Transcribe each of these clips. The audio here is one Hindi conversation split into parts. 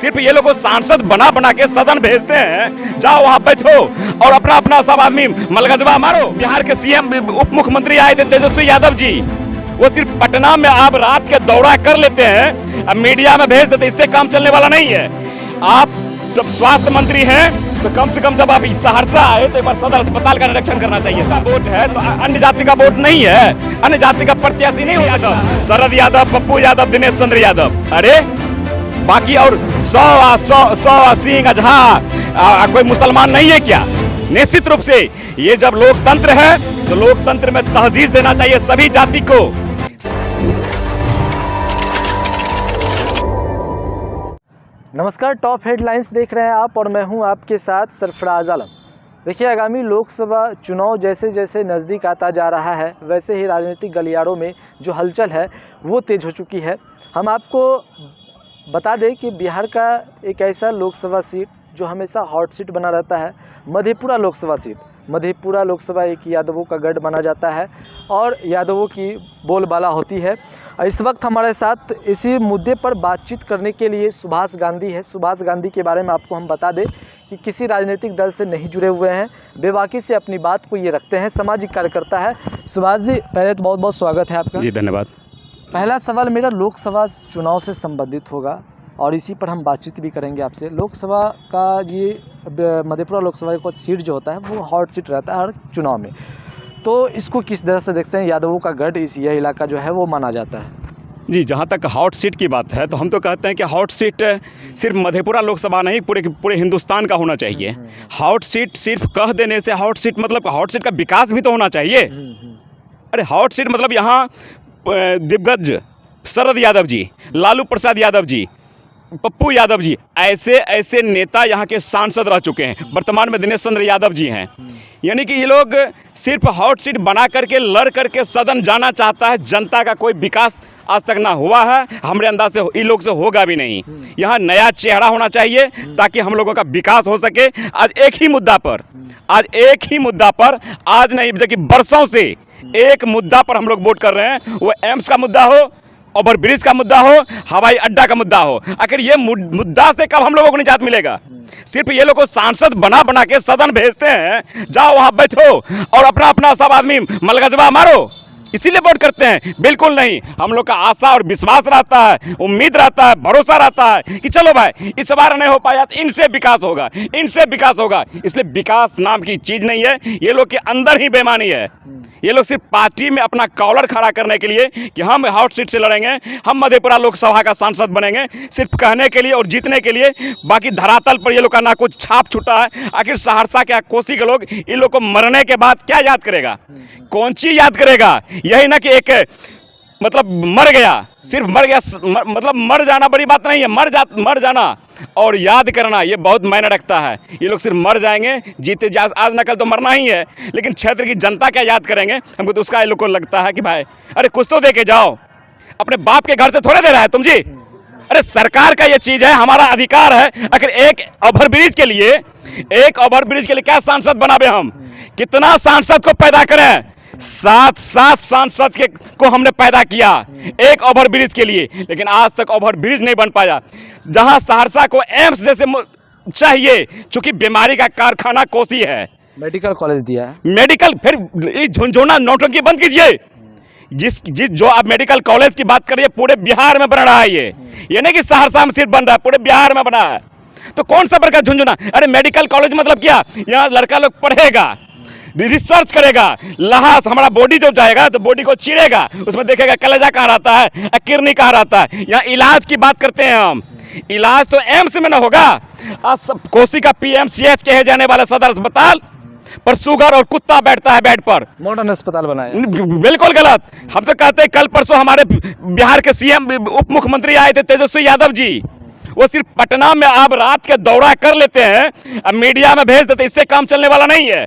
सिर्फ ये लोग सांसद बना बना के सदन भेजते हैं, जाओ वहां बैठो और अपना अपना सब आदमी मलगजवा मारो। बिहार के सीएम उप मुख्यमंत्री आए थे तेजस्वी यादव जी, वो सिर्फ पटना में आप रात के दौरा कर लेते हैं, अब मीडिया में भेज देते, इससे काम चलने वाला नहीं है। आप जब स्वास्थ्य मंत्री हैं तो कम से कम जब आप सहरसा आए तो एक बार सदर अस्पताल का निरीक्षण करना चाहिए था। वोट है तो अन्य जाति का वोट नहीं है, अन्य जाति का प्रत्याशी नहीं हो यादव, शरद यादव, पप्पू यादव, दिनेश चंद्र यादव, अरे बाकी और 100 सिंह अजहा कोई मुसलमान नहीं है क्या? निश्चित रूप से ये जब लोकतंत्र है तो लोकतंत्र में तहजीब देना चाहिए सभी जाति को। नमस्कार, टॉप हेडलाइंस देख रहे हैं आप और मैं हूं आपके साथ सरफराज आलम। देखिए, आगामी लोकसभा चुनाव जैसे जैसे नज़दीक आता जा रहा है वैसे ही राजनीतिक गलियारों में जो हलचल है वो तेज़ हो चुकी है। हम आपको बता दें कि बिहार का एक ऐसा लोकसभा सीट जो हमेशा हॉट सीट बना रहता है, मधेपुरा लोकसभा सीट। मधेपुरा लोकसभा एक यादवों का गढ़ माना जाता है और यादवों की बोलबाला होती है। इस वक्त हमारे साथ इसी मुद्दे पर बातचीत करने के लिए सुभाष गांधी है। सुभाष गांधी के बारे में आपको हम बता दें कि किसी राजनीतिक दल से नहीं जुड़े हुए हैं, बेबाकी से अपनी बात को ये रखते हैं, सामाजिक कार्यकर्ता है। सुभाष जी, पहले तो बहुत बहुत स्वागत है आपका। जी धन्यवाद। पहला सवाल मेरा लोकसभा चुनाव से संबंधित होगा और इसी पर हम बातचीत भी करेंगे आपसे। लोकसभा का ये मधेपुरा लोकसभा का सीट जो होता है वो हॉट सीट रहता है हर चुनाव में, तो इसको किस तरह से देखते हैं? यादवों का गढ़ यह इलाका जो है वो माना जाता है। जी, जहाँ तक हॉट सीट की बात है तो हम तो कहते हैं कि हॉट सीट सिर्फ मधेपुरा लोकसभा नहीं पूरे हिंदुस्तान का होना चाहिए। हॉट सीट सिर्फ कह देने से हॉट सीट मतलब हॉट सीट का विकास भी तो होना चाहिए। अरे हॉट सीट मतलब यहाँ दिग्गज शरद यादव जी, लालू प्रसाद यादव जी, पप्पू यादव जी, ऐसे ऐसे नेता यहाँ के सांसद रह चुके हैं। वर्तमान में दिनेश चंद्र यादव जी हैं। यानी कि ये लोग सिर्फ हॉट सीट बना करके लड़ करके सदन जाना चाहता है। जनता का कोई विकास आज तक ना हुआ है, हमारे अंदाज से इन लोग से होगा भी नहीं। यहाँ नया चेहरा होना चाहिए ताकि हम लोगों का विकास हो सके। आज एक ही मुद्दा पर आज नहीं बल्कि बरसों से एक मुद्दा पर हम लोग वोट कर रहे हैं, वो एम्स का मुद्दा हो, ओवर ब्रिज का मुद्दा हो, हवाई अड्डा का मुद्दा हो। आखिर ये मुद्दा से कब हम लोगों को निजात मिलेगा? सिर्फ ये लोग सांसद बना बना के सदन भेजते हैं, जाओ वहां बैठो और अपना अपना सब आदमी मलगजवा मारो, इसीलिए वोट करते हैं? बिल्कुल नहीं। हम लोग का आशा और विश्वास रहता है, उम्मीद रहता है, भरोसा रहता है कि चलो भाई इस बार नहीं हो पाया तो इनसे विकास होगा, इनसे विकास होगा। इसलिए विकास नाम की चीज़ नहीं है, ये लोग के अंदर ही बेईमानी है। ये लोग सिर्फ पार्टी में अपना कॉलर खड़ा करने के लिए कि हम हॉट सीट से लड़ेंगे, हम मधेपुरा लोकसभा का सांसद बनेंगे, सिर्फ कहने के लिए और जीतने के लिए। बाकी धरातल पर ये लोग का ना कुछ छाप छूटा है। आखिर सहरसा के कोसी के लोग इन लोग को मरने के बाद क्या याद करेगा? कौन चीज याद करेगा? यही ना कि एक मतलब मर गया, सिर्फ मर गया मतलब मर जाना बड़ी बात नहीं है। मर जाना और याद करना ये बहुत मायने रखता है। ये लोग सिर्फ मर जाएंगे, जीते आज न कल तो मरना ही है, लेकिन क्षेत्र की जनता क्या याद करेंगे हमको? तो उसका ये लोग को लगता है कि भाई अरे कुछ तो दे के जाओ, अपने बाप के घर से थोड़े दे रहा है तुम जी। अरे सरकार का ये चीज है, हमारा अधिकार है। अगर एक ओवरब्रिज के लिए क्या सांसद बनावे हम? कितना सांसद को पैदा करें? 7 सांसद को हमने पैदा किया एक ओवरब्रिज के लिए, लेकिन आज तक ओवरब्रिज नहीं बन पाया। जहां सहरसा को एम्स जैसे चाहिए, चूंकि बीमारी का कारखाना कोसी है, मेडिकल कॉलेज दिया है। मेडिकल फिर झुंझुना नौटंकी बंद कीजिए। जिस जो आप मेडिकल कॉलेज की बात करिए पूरे बिहार में बन रहा है। ये नहीं कि सहरसा में सिर्फ बन रहा है, पूरे बिहार में बना है। तो कौन सा प्रकार झुंझुना? अरे मेडिकल कॉलेज मतलब क्या? यहाँ लड़का लोग पढ़ेगा, रिसर्च करेगा, लहास हमारा बॉडी जो जाएगा तो बॉडी को चीरेगा, उसमें देखेगा कलेजा कहाँ रहता है, किडनी कहाँ रहता है। यहाँ इलाज की बात करते हैं हम, इलाज तो एम्स में ना होगा। आज सब कोसी का PMCH कहे जाने वाला सदर अस्पताल पर शुगर और कुत्ता बैठता है बेड पर, मॉडर्न अस्पताल बनाया। बिल्कुल गलत। हम तो कहते हैं कल परसों हमारे बिहार के सीएम उप मुख्यमंत्री आए थे तेजस्वी यादव जी, वो सिर्फ पटना में आप रात के दौरा कर लेते हैं, अब मीडिया में भेज देते, इससे काम चलने वाला नहीं है।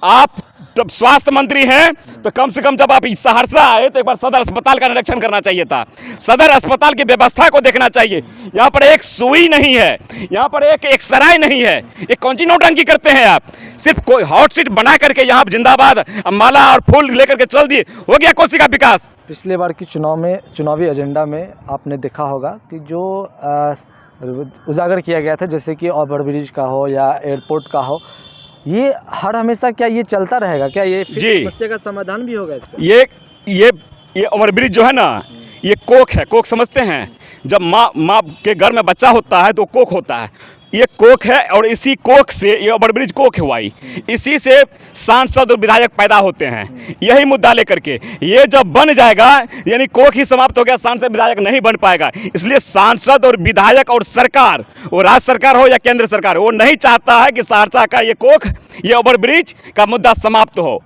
आप जब स्वास्थ्य मंत्री हैं तो कम से कम जब आप सहरसा आए तो एक बार सदर अस्पताल का निरीक्षण करना चाहिए था। सदर अस्पताल की व्यवस्था को देखना चाहिए। यहाँ पर एक सुई नहीं है, यहाँ पर एक एक्सराय नहीं है। ये कौन सी नौटंकी करते हैं आप? सिर्फ कोई हॉट सीट बना करके यहाँ जिंदाबाद माला और फूल लेकर के चल दिए, हो गया कोसी का विकास। पिछले बार की चुनावी एजेंडा में आपने देखा होगा कि जो उजागर किया गया था, जैसे कि ओवरब्रिज का हो या एयरपोर्ट का हो, ये हर हमेशा क्या ये चलता रहेगा? क्या ये फिर जी। समस्या का समाधान भी होगा इसका? ये ओवरब्रिज जो है ना, ये कोख है। कोख समझते हैं? जब माँ के घर में बच्चा होता है तो कोख होता है, ये कोख है। और इसी कोख से ये ओवरब्रिज कोख हुआ ही, इसी से सांसद और विधायक पैदा होते हैं। यही मुद्दा लेकर के ये जब बन जाएगा, यानी कोख ही समाप्त हो गया, सांसद विधायक नहीं बन पाएगा। इसलिए सांसद और विधायक और सरकार, वो राज्य सरकार हो या केंद्र सरकार हो, वो नहीं चाहता है कि सहरसा का ये कोख, ये ओवरब्रिज का मुद्दा समाप्त हो।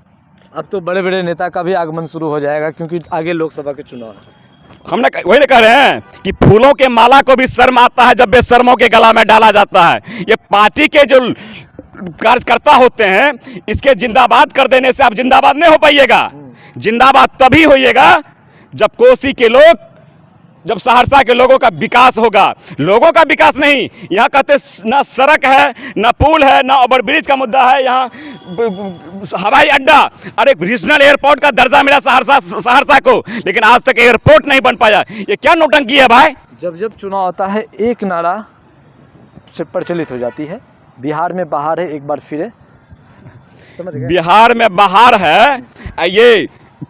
अब तो बड़े बड़े नेता का भी आगमन शुरू हो जाएगा, क्योंकि आगे लोकसभा के चुनाव है। हमने वही ना कह रहे हैं कि फूलों के माला को भी शर्म आता है जब बेशर्मों के गला में डाला जाता है। ये पार्टी के जो कार्यकर्ता होते हैं, इसके जिंदाबाद कर देने से आप जिंदाबाद नहीं हो पाइएगा। जिंदाबाद तभी होइएगा जब कोसी के लोग, जब सहरसा के लोगों का विकास होगा। लोगों का विकास नहीं, यहाँ कहते ना सड़क है, ना पुल है, ना ओवरब्रिज का मुद्दा है, यहाँ हवाई अड्डा। अरे रीजनल एयरपोर्ट का दर्जा मिला सहरसा को, लेकिन आज तक एयरपोर्ट नहीं बन पाया। ये क्या नौटंकी है भाई? जब जब चुनाव आता है एक नारा से प्रचलित हो जाती है, बिहार में बाहर है एक बार फिरे। समझ गए? बिहार में बाहर है, ये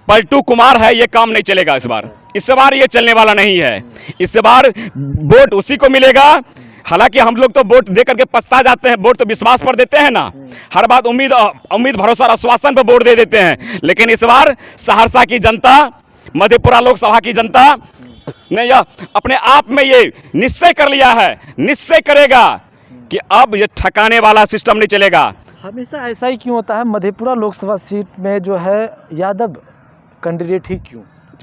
पलटू कुमार है, ये काम नहीं चलेगा इस बार ये चलने वाला नहीं है। इस बार वोट उसी को मिलेगा। हालांकि हम लोग तो वोट दे करके पछता जाते हैं, वोट तो विश्वास पर देते हैं ना, हर बात उम्मीद भरोसा और आश्वासन पर वोट दे देते हैं। लेकिन इस बार सहरसा की जनता, मधेपुरा लोकसभा की जनता ने यह अपने आप में ये निश्चय कर लिया है, निश्चय करेगा कि अब ये ठकाने वाला सिस्टम नहीं चलेगा। हमेशा ऐसा ही क्यों होता है? मधेपुरा लोकसभा सीट में जो है यादव कैंडिडेट ही क्यों?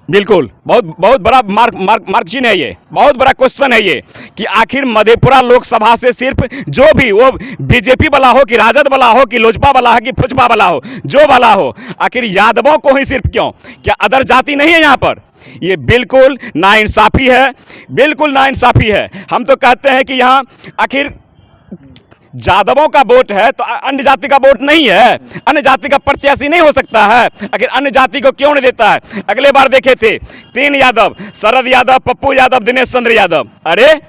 बिल्कुल, बहुत बड़ा मार्क्सिन है ये, बहुत बड़ा क्वेश्चन है ये कि आखिर मधेपुरा लोकसभा से सिर्फ जो भी, वो बीजेपी वाला हो कि राजद वाला हो कि लोजपा वाला हो कि फुजपा वाला हो, जो वाला हो, आखिर यादवों को ही सिर्फ क्यों? क्या अदर जाति नहीं है यहाँ पर? ये बिल्कुल नाइंसाफी है, बिल्कुल नाइंसाफी है। हम तो कहते हैं कि यहाँ आखिर यादवों का वोट है तो अन्य जाति का वोट नहीं है, अन्य जाति का प्रत्याशी नहीं हो सकता है। आखिर अन्य जाति को क्यों नहीं देता है? अगले बार देखे थे 3 यादव, शरद यादव, पप्पू यादव, दिनेश चंद्र यादव, अरे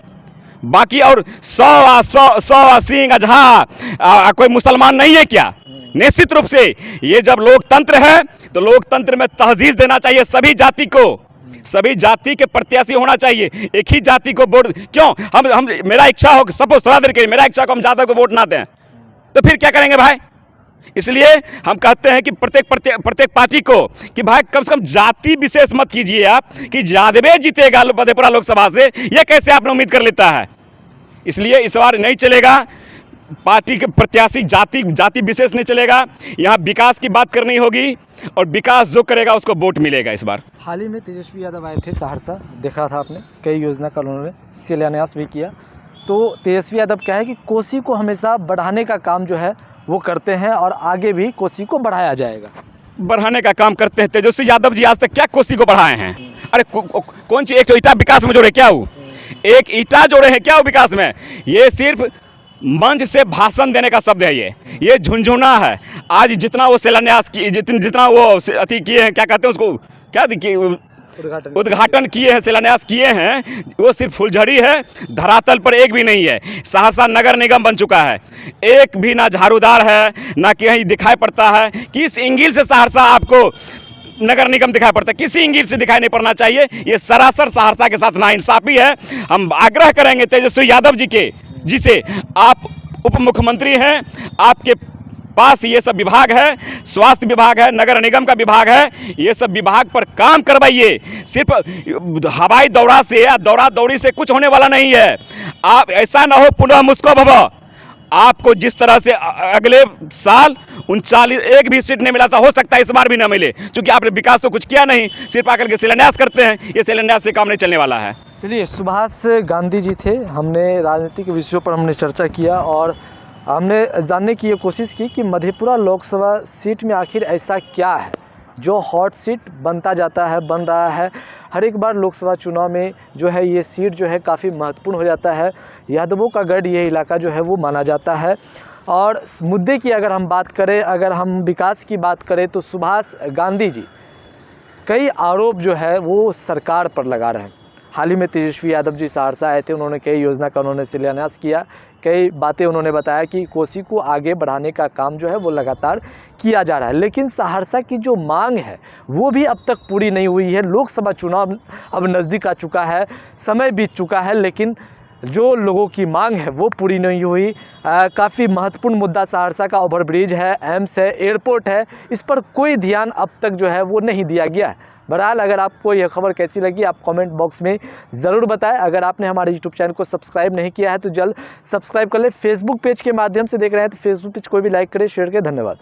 बाकी और 100 सिंह अजहा कोई मुसलमान नहीं है क्या? निश्चित रूप से ये जब लोकतंत्र है तो लोकतंत्र में तहजीब देना चाहिए सभी जाति को, सभी जाति के प्रत्याशी होना चाहिए। एक ही जाति को वोट क्यों? हम मेरा इच्छा हो, सपोज थोड़ा देर के लिए मेरा इच्छा को हम जादव को वोट ना दें तो फिर क्या करेंगे भाई? इसलिए हम कहते हैं कि प्रत्येक पार्टी को कि भाई कम से कम जाति विशेष मत कीजिए आप कि यादवे जीतेगा मधेपुरा लोकसभा से, ये कैसे आपने उम्मीद कर लेता है? इसलिए इस बार नहीं चलेगा, पार्टी के प्रत्याशी जाति विशेष नहीं चलेगा। यहाँ विकास की बात करनी होगी और विकास जो करेगा उसको वोट मिलेगा इस बार। हाल ही में तेजस्वी यादव आए थे सहरसा, देखा था आपने, कई योजना का उन्होंने शिलान्यास भी किया। तो तेजस्वी यादव क्या है कि कोसी को हमेशा बढ़ाने का काम जो है वो करते हैं और आगे भी कोसी को बढ़ाया जाएगा, बढ़ाने का काम करते हैं। तेजस्वी यादव जी आज तक क्या कोसी को बढ़ाए हैं? अरे कौन सी एक तो ईटा विकास में जोड़े क्या हो? एक ईटा जोड़े हैं क्या हो विकास में? ये सिर्फ मंच से भाषण देने का शब्द है, ये झुंझुना है। आज जितना वो शिलान्यास किए, जितना वो अति किए हैं, क्या कहते हैं उसको, क्या उद्घाटन किए हैं, शिलान्यास किए हैं, वो सिर्फ फुलझड़ी है, धरातल पर एक भी नहीं है। सहरसा नगर निगम बन चुका है, एक भी ना झाड़ूदार है, ना कहीं दिखाई पड़ता है। किस एंगल से सहरसा आपको नगर निगम दिखाई पड़ता है? किसी एंगल से दिखाई नहीं पड़ना चाहिए। ये सरासर सहरसा के साथ नाइंसाफी है। हम आग्रह करेंगे तेजस्वी यादव जी के, जिसे आप उप मुख्यमंत्री हैं, आपके पास ये सब विभाग है, स्वास्थ्य विभाग है, नगर निगम का विभाग है, ये सब विभाग पर काम करवाइए। सिर्फ हवाई दौरा से या दौरा दौड़ी से कुछ होने वाला नहीं है। आप ऐसा ना हो पुनः मुस्को भव, आपको जिस तरह से अगले साल 39 एक भी सीट नहीं मिला था, हो सकता है इस बार भी ना मिले, क्योंकि आपने विकास तो कुछ किया नहीं, सिर्फ आकर के शिलान्यास करते हैं। ये शिलान्यास से काम नहीं चलने वाला है। चलिए, सुभाष गांधी जी थे, हमने राजनीतिक विषयों पर हमने चर्चा किया और हमने जानने की ये कोशिश की कि मधेपुरा लोकसभा सीट में आखिर ऐसा क्या है जो हॉट सीट बनता जाता है, बन रहा है। हर एक बार लोकसभा चुनाव में जो है ये सीट जो है काफ़ी महत्वपूर्ण हो जाता है। यादवों का गढ़ ये इलाका जो है वो माना जाता है। और मुद्दे की अगर हम बात करें, अगर हम विकास की बात करें, तो सुभाष गांधी जी कई आरोप जो है वो सरकार पर लगा रहे हैं। हाल ही में तेजस्वी यादव जी सहरसा आए थे, उन्होंने कई योजना का उन्होंने शिलान्यास किया, कई बातें उन्होंने बताया कि कोसी को आगे बढ़ाने का काम जो है वो लगातार किया जा रहा है। लेकिन सहरसा की जो मांग है वो भी अब तक पूरी नहीं हुई है। लोकसभा चुनाव अब नज़दीक आ चुका है, समय बीत चुका है, लेकिन जो लोगों की मांग है वो पूरी नहीं हुई। काफ़ी महत्वपूर्ण मुद्दा सहरसा का ओवरब्रिज है, एम्स है, एयरपोर्ट है, इस पर कोई ध्यान अब तक जो है वो नहीं दिया गया है। बहरहाल अगर आपको यह खबर कैसी लगी आप कमेंट बॉक्स में ज़रूर बताएं। अगर आपने हमारे यूट्यूब चैनल को सब्सक्राइब नहीं किया है तो जल्द सब्सक्राइब कर ले। फेसबुक पेज के माध्यम से देख रहे हैं तो फेसबुक पेज को भी लाइक करें, शेयर करें। धन्यवाद।